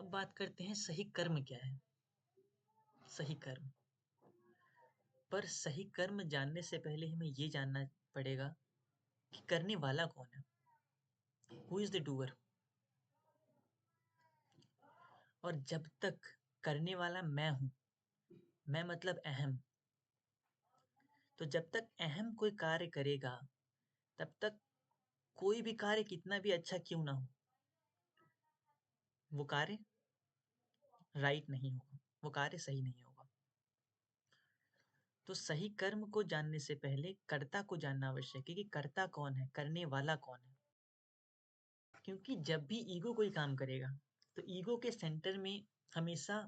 अब बात करते हैं सही कर्म क्या है? सही कर्म। पर सही कर्म जानने से पहले हमें ये जानना पड़ेगा कि करने वाला कौन है? Who is the doer? और जब तक करने वाला मैं हूँ, मैं मतलब अहम, तो जब तक अहम कोई कार्य करेगा, तब तक कोई भी कार्य कितना भी अच्छा क्यों ना हो, वो कार्य राइट नहीं होगा, वो कार्य सही नहीं होगा। तो सही कर्म को जानने से पहले कर्ता को जानना आवश्यक है कि कर्ता कौन है, करने वाला कौन है। क्योंकि जब भी ईगो कोई काम करेगा, तो ईगो के सेंटर में हमेशा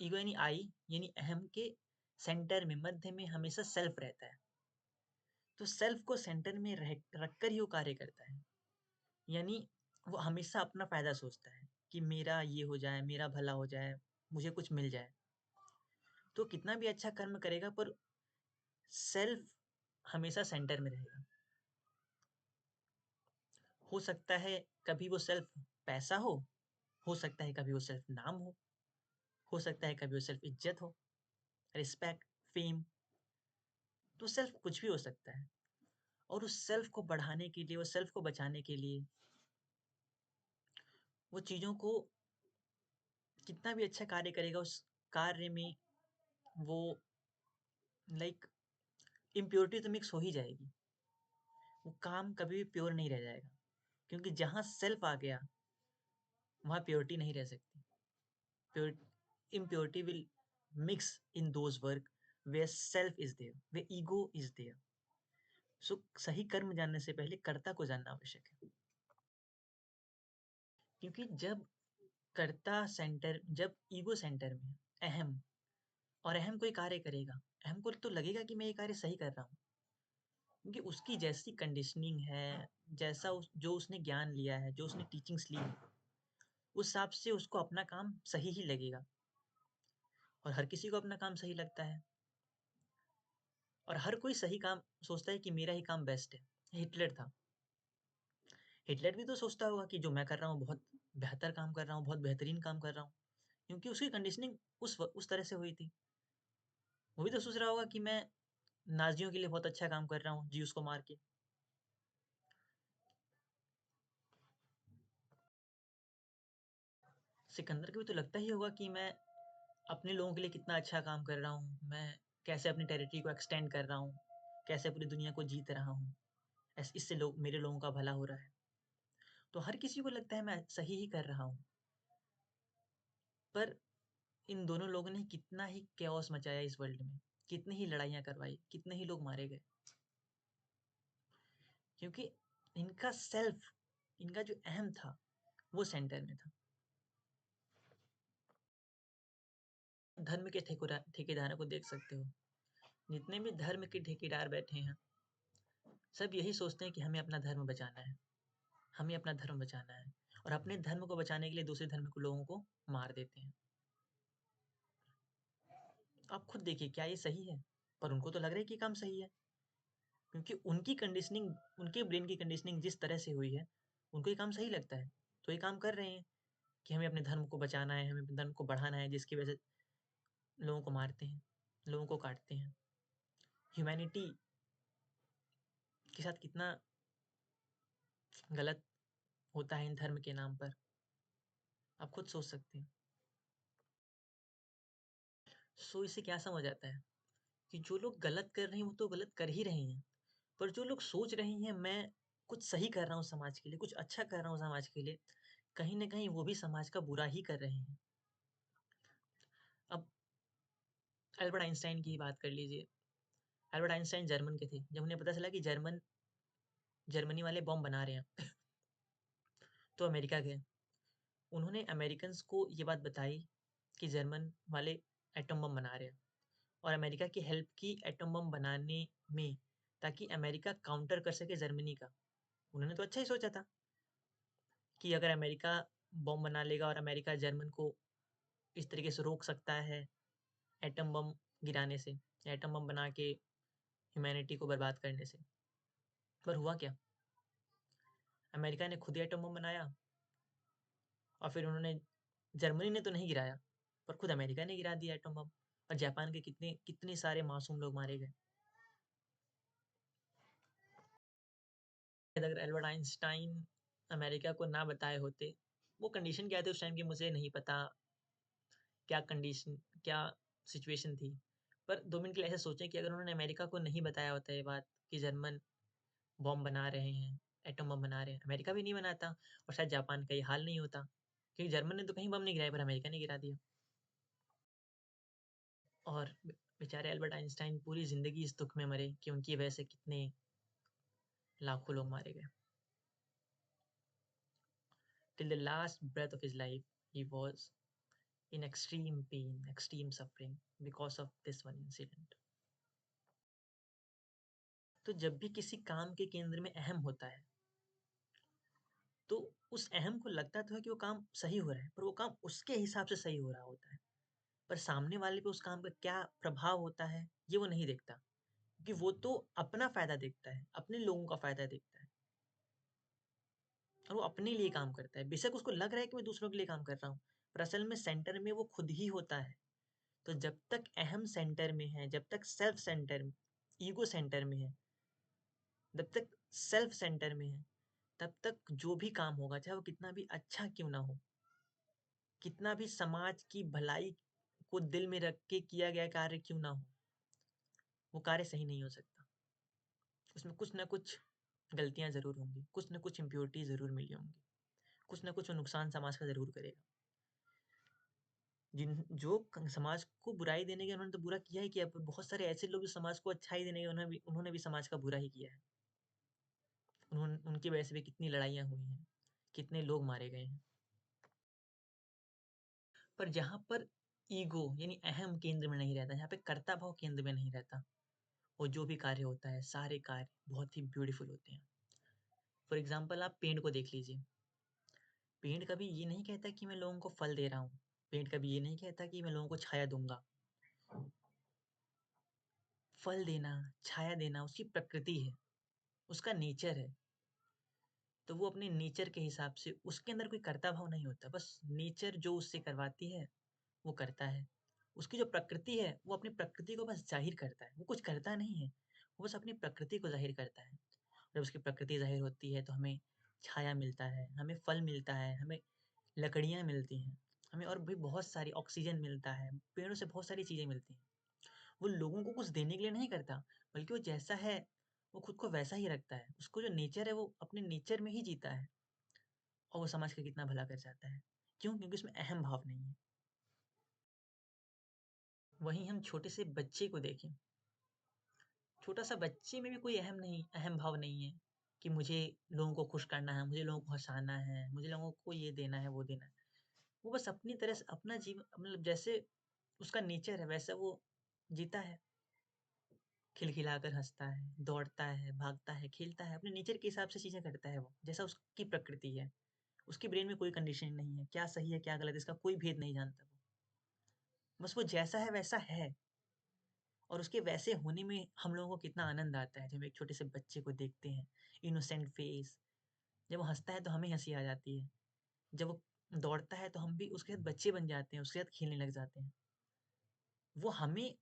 ईगो यानी आई यानी अहम के सेंटर में, मध्य में हमेशा सेल्फ रहता है। तो सेल्फ को सेंटर में रखकर ही वो कार्य करता है। यानी वो हमेशा अपना फायदा सोचता है कि मेरा ये हो जाए, मेरा भला हो जाए, मुझे कुछ मिल जाए। तो कितना भी अच्छा कर्म करेगा पर सेल्फ हमेशा सेंटर में रहेगा। हो सकता है कभी वो सेल्फ पैसा हो सकता है कभी वो सेल्फ नाम हो सकता है कभी वो सेल्फ इज्जत हो, रिस्पेक्ट, फेम। तो सेल्फ कुछ भी हो सकता है। और उस सेल्फ को बढ़ाने के लिए, उस सेल्फ को बचाने के लिए वो चीज़ों को कितना भी अच्छा कार्य करेगा, उस कार्य में वो लाइक इम्प्योरिटी तो मिक्स हो ही जाएगी। वो काम कभी भी प्योर नहीं रह जाएगा, क्योंकि जहाँ सेल्फ आ गया वहाँ प्योरिटी नहीं रह सकती। Pure impurity will mix in those work where self is there, where ego is there. So सही कर्म जानने से पहले कर्ता को जानना आवश्यक है। क्योंकि जब ईगो सेंटर में अहम, और अहम कोई कार्य करेगा, अहम को तो लगेगा कि मैं ये कार्य सही कर रहा हूँ, क्योंकि उसकी जैसी कंडीशनिंग है, जो उसने ज्ञान लिया है, जो उसने टीचिंग्स ली है, उस हिसाब से उसको अपना काम सही ही लगेगा। और हर किसी को अपना काम सही लगता है, और हर कोई सही काम सोचता है कि मेरा ही काम बेस्ट है। हिटलर था, हिटलर भी तो सोचता होगा कि जो मैं कर रहा हूँ बहुत बेहतर काम कर रहा हूँ, बहुत बेहतरीन काम कर रहा हूँ, क्योंकि उसकी कंडीशनिंग उस तरह से हुई थी। वो भी तो सोच रहा होगा कि मैं नाजियों के लिए बहुत अच्छा काम कर रहा हूँ, जी उसको मार के। सिकंदर को भी तो लगता ही होगा कि मैं अपने लोगों के लिए कितना अच्छा काम कर रहा हूँ, मैं कैसे अपनी टेरिटरी को एक्सटेंड कर रहा हूँ, कैसे पूरी दुनिया को जीत रहा हूँ, इससे मेरे लोगों का भला हो रहा है। तो हर किसी को लगता है मैं सही ही कर रहा हूँ। पर इन दोनों लोगों ने कितना ही कैओस मचाया इस वर्ल्ड में, कितनी ही लड़ाइयाँ करवाई, कितने ही लोग मारे गए, क्योंकि इनका सेल्फ, इनका जो अहम था वो सेंटर में था। धर्म के ठेकेदारों को देख सकते हो, जितने भी धर्म के ठेकेदार बैठे हैं, सब यही सोचते हैं कि हमें अपना धर्म बचाना है, हमें अपना धर्म बचाना है, और अपने धर्म को बचाने के लिए दूसरे धर्म के लोगों को मार देते हैं। आप खुद देखिए क्या ये सही है? पर उनको तो लग रहा है कि काम सही है, क्योंकि उनकी कंडीशनिंग, उनके ब्रेन की कंडीशनिंग जिस तरह से हुई है, उनको ये काम सही लगता है, तो ये काम कर रहे हैं कि हमें अपने धर्म को बचाना है, हमें अपने धर्म को बढ़ाना है, जिसकी वजह से लोगों को मारते हैं, लोगों को काटते हैं। ह्यूमैनिटी के साथ कितना गलत होता है इन धर्म के नाम पर, आप खुद सोच सकते हैं। सो इससे क्या समझ आता है कि जो लोग गलत कर रहे हैं वो तो गलत कर ही रहे हैं, पर जो लोग सोच रहे हैं मैं कुछ सही कर रहा हूँ समाज के लिए, कुछ अच्छा कर रहा हूँ समाज के लिए, कहीं न कहीं वो भी समाज का बुरा ही कर रहे हैं। अब अल्बर्ट आइंस्टाइन की ही बात कर लीजिए। अल्बर्ट आइंस्टाइन जर्मन के थे। जब उन्हें पता चला कि जर्मनी वाले बॉम्ब बना रहे हैं, तो अमेरिका गए। उन्होंने अमेरिकन्स को ये बात बताई कि जर्मन वाले एटम बम बना रहे हैं, और अमेरिका की हेल्प की एटम बम बनाने में, ताकि अमेरिका काउंटर कर सके जर्मनी का। उन्होंने तो अच्छा ही सोचा था कि अगर अमेरिका बॉम्ब बना लेगा और अमेरिका जर्मन को इस तरीके से रोक सकता है एटम बम गिराने से, या एटम बम बना के ह्यूमैनिटी को बर्बाद करने से। पर हुआ क्या? अमेरिका ने खुद ही एटम बम बनाया, और फिर उन्होंने जर्मनी ने तो नहीं गिराया, पर खुद अमेरिका ने गिरा दिया एटम बम, और जापान के कितने कितने सारे मासूम लोग मारे गए। अगर एल्बर्ट आइंस्टाइन अमेरिका को ना बताए होते, वो कंडीशन क्या थी उस टाइम की मुझे नहीं पता, क्या कंडीशन, क्या सिचुएशन थी। पर 2 मिनट के लिए ऐसे सोचें कि अगर उन्होंने अमेरिका को नहीं बताया होता ये बात कि जर्मन बॉम्ब बना रहे हैं, एटम बम बना रहे हैं, अमेरिका भी नहीं बनाता, और शायद जापान का ये हाल नहीं होता, क्योंकि जर्मन ने तो कहीं बम नहीं गिराया, पर अमेरिका ने गिरा दिया। और बेचारे एल्बर्ट आइंस्टाइन पूरी ज़िंदगी इस दुःख में मरे कि उनकी वजह से कितने लाखों लोग मारे गए। Till the last breath of his life, he was in extreme pain, extreme suffering because of this one incident. तो जब भी किसी काम के केंद्र में अहम होता है, तो उस अहम को लगता तो है कि वो काम सही हो रहा है, पर वो काम उसके हिसाब से सही हो रहा होता है। पर सामने वाले पे उस काम का क्या प्रभाव होता है, ये वो नहीं देखता, क्योंकि वो तो अपना फ़ायदा देखता है, अपने लोगों का फ़ायदा देखता है, और वो अपने लिए काम करता है। बेशक उसको लग रहा है कि मैं दूसरों के लिए काम कर रहा हूँ, पर असल में सेंटर में वो खुद ही होता है। तो जब तक अहम सेंटर में है, जब तक सेल्फ सेंटर, ईगो सेंटर में है, जब तक सेल्फ सेंटर में है, तब तक जो भी काम होगा, चाहे वो कितना भी अच्छा क्यों ना हो, कितना भी समाज की भलाई को दिल में रख के किया गया कार्य क्यों ना हो, वो कार्य सही नहीं हो सकता। उसमें कुछ ना कुछ गलतियाँ ज़रूर होंगी, कुछ ना कुछ इम्प्योरिटी ज़रूर मिली होंगी, कुछ ना कुछ वो नुकसान समाज का ज़रूर करेगा। जिन जो समाज को बुराई देने के उन्होंने तो बुरा किया ही किया, पर बहुत सारे ऐसे लोग जो समाज को अच्छाई देने के उन्होंने भी समाज का बुरा ही किया है। उनकी वजह से भी कितनी लड़ाइयाँ हुई हैं, कितने लोग मारे गए हैं। पर जहाँ पर ईगो यानी अहम केंद्र में नहीं रहता, जहाँ पे कर्ता भाव केंद्र में नहीं रहता, और जो भी कार्य होता है, सारे कार्य बहुत ही ब्यूटीफुल होते हैं। फॉर एग्जाम्पल आप पेड़ को देख लीजिए। पेड़ कभी ये नहीं कहता कि मैं लोगों को फल दे रहा हूँ, पेड़ कभी ये नहीं कहता कि मैं लोगों को छाया दूंगा। फल देना, छाया देना उसकी प्रकृति है, उसका नेचर है। तो वो अपने नेचर के हिसाब से, उसके अंदर कोई कर्ता भाव नहीं होता, बस नेचर जो उससे करवाती है वो करता है। उसकी जो प्रकृति है, वो अपनी प्रकृति को बस ज़ाहिर करता है, वो कुछ करता नहीं है, वो बस अपनी प्रकृति को ज़ाहिर करता है। जब उसकी प्रकृति ज़ाहिर होती है तो हमें छाया मिलता है, हमें फल मिलता है, हमें लकड़ियाँ मिलती हैं, हमें और भी बहुत सारी ऑक्सीजन मिलता है, पेड़ों से बहुत सारी चीज़ें मिलती हैं। वो लोगों को कुछ देने के लिए नहीं करता, बल्कि वो जैसा है, वो खुद को वैसा ही रखता है। उसको जो नेचर है, वो अपने नेचर में ही जीता है, और वो समाज का कितना भला कर जाता है। क्यों? क्योंकि उसमें अहम भाव नहीं है। वहीं हम छोटे से बच्चे को देखें, छोटा-सा बच्चे में भी कोई अहम भाव नहीं है कि मुझे लोगों को खुश करना है, मुझे लोगों को हँसाना है, मुझे लोगों को ये देना है, वो देना है। वो बस अपनी तरह से अपना जीवन, मतलब जैसे उसका नेचर है, वैसा वो जीता है। खिलखिलाकर हँसता है, दौड़ता है, भागता है, खेलता है, अपने नेचर के हिसाब से चीज़ें करता है वो, जैसा उसकी प्रकृति है। उसके ब्रेन में कोई कंडीशनिंग नहीं है, क्या सही है, क्या गलत है, इसका कोई भेद नहीं जानता वो। बस वो जैसा है वैसा है, और उसके वैसे होने में हम लोगों को कितना आनंद आता है, जब हम एक छोटे से बच्चे को देखते हैं, इनोसेंट फेस, जब वो हँसता है तो हमें हँसी आ जाती है, जब वो दौड़ता है तो हम भी उसके साथ बच्चे बन जाते हैं, उसके साथ खेलने लग जाते हैं। वो हमें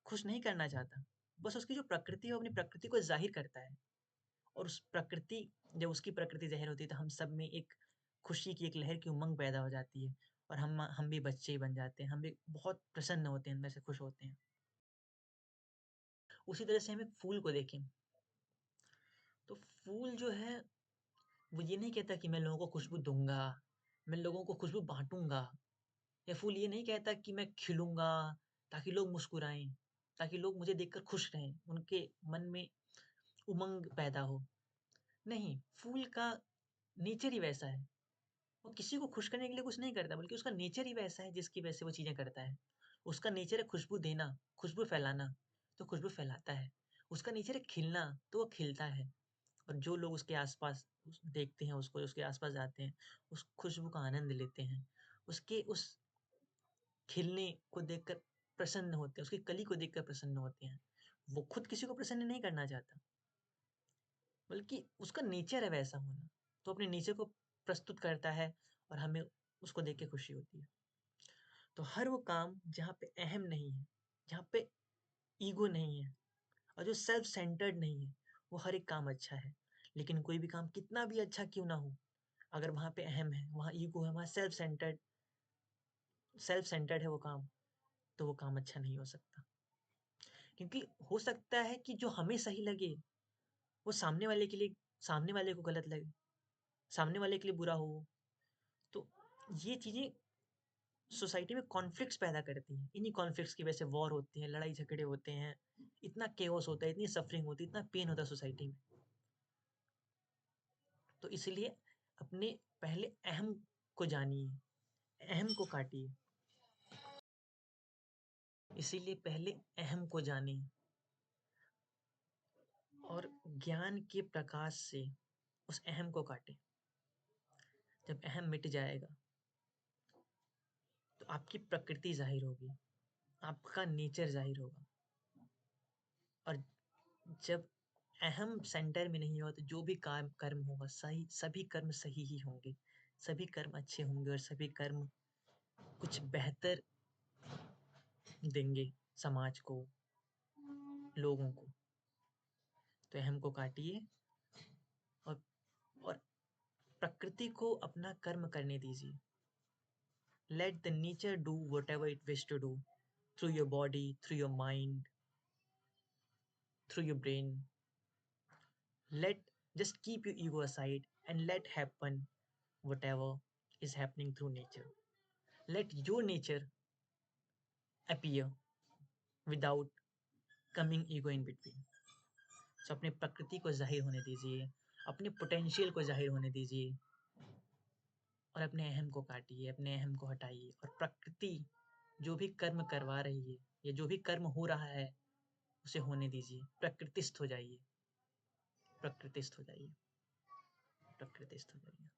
खुश नहीं करना चाहता, बस उसकी जो प्रकृति है, वो अपनी प्रकृति को ज़ाहिर करता है, और उस प्रकृति, जब उसकी प्रकृति ज़ाहिर होती है तो हम सब में एक खुशी की एक लहर की उमंग पैदा हो जाती है, और हम भी बच्चे ही बन जाते हैं, हम भी बहुत प्रसन्न होते हैं, अंदर से खुश होते हैं। उसी तरह से हम एक फूल को देखें, तो फूल जो है, वो ये नहीं कहता कि मैं लोगों को खुशबू दूँगा, मैं लोगों को खुशबू बाँटूँगा, या फूल ये नहीं कहता कि मैं खिलूँगा ताकि लोग मुस्कुराएँ, ताकि लोग मुझे देखकर खुश रहें, उनके मन में उमंग पैदा हो। नहीं, फूल का नेचर ही वैसा है। वो किसी को खुश करने के लिए कुछ नहीं करता, बल्कि उसका नेचर ही वैसा है जिसकी वजह से वो चीज़ें करता है। उसका नेचर है खुशबू देना, खुशबू फैलाना, तो खुशबू फैलाता है। उसका नेचर है खिलना, तो वो खिलता है। और जो लोग उसके आस-पास देखते हैं उसको, उसके आस-पास जाते हैं, उस खुशबू का आनंद लेते हैं। उसके उस खिलने को देखकर प्रसन्न होते हैं, उसकी कली को देखकर प्रसन्न होते हैं। वो खुद किसी को प्रसन्न नहीं करना चाहता, बल्कि उसका नेचर है वैसा होना। तो अपने नेचर को प्रस्तुत करता है, और हमें उसको देख के खुशी होती है। तो हर वो काम जहाँ पे अहम नहीं है, जहाँ पे ईगो नहीं है और जो सेल्फ सेंटर्ड नहीं है, वो हर एक काम अच्छा है। लेकिन कोई भी काम कितना भी अच्छा क्यों ना हो, अगर वहाँ पे अहम है, वहाँ ईगो है, वहाँ सेल्फ सेंटर्ड है वो काम, तो वो काम अच्छा नहीं हो सकता। क्योंकि हो सकता है कि जो हमें सही लगे, वो सामने वाले को गलत लगे, सामने वाले के लिए बुरा हो। तो ये चीज़ें सोसाइटी में कॉन्फ्लिक्ट्स पैदा करती हैं। इन्हीं कॉन्फ्लिक्ट्स की वजह से वॉर होती हैं, लड़ाई झगड़े होते हैं, इतना केओस होता है, इतनी सफरिंग होती है, इतना पेन होता है सोसाइटी में। तो इसलिए अपने पहले अहम को जानिए, अहम को काटिए। इसीलिए पहले अहम को जानिए और ज्ञान के प्रकाश से उस अहम को काटें। जब अहम मिट जाएगा, तो आपकी प्रकृति ज़ाहिर होगी, आपका नेचर ज़ाहिर होगा। और जब अहम सेंटर में नहीं होगा, तो जो भी काम कर्म होगा, सभी कर्म सही ही होंगे, सभी कर्म अच्छे होंगे और सभी कर्म कुछ बेहतर देंगे समाज को, लोगों को। तो अहम को काटिए और और प्रकृति को अपना कर्म करने दीजिए। Let the nature do whatever it wish to do through your body, through your mind, through your brain. Let just keep your ego aside and let happen whatever is happening through nature. Let your nature appear without coming ego in between. So अपने प्रकृति को जाहिर होने दीजिए, अपने potential को जाहिर होने दीजिए और अपने अहम को काटिए, अपने अहम को हटाइए और प्रकृति जो भी कर्म करवा रही है या जो भी कर्म हो रहा है, उसे होने दीजिए। प्रकृतिस्थ हो जाइए, प्रकृतिस्थ हो जाइए, प्रकृतिस्थ हो जाइए।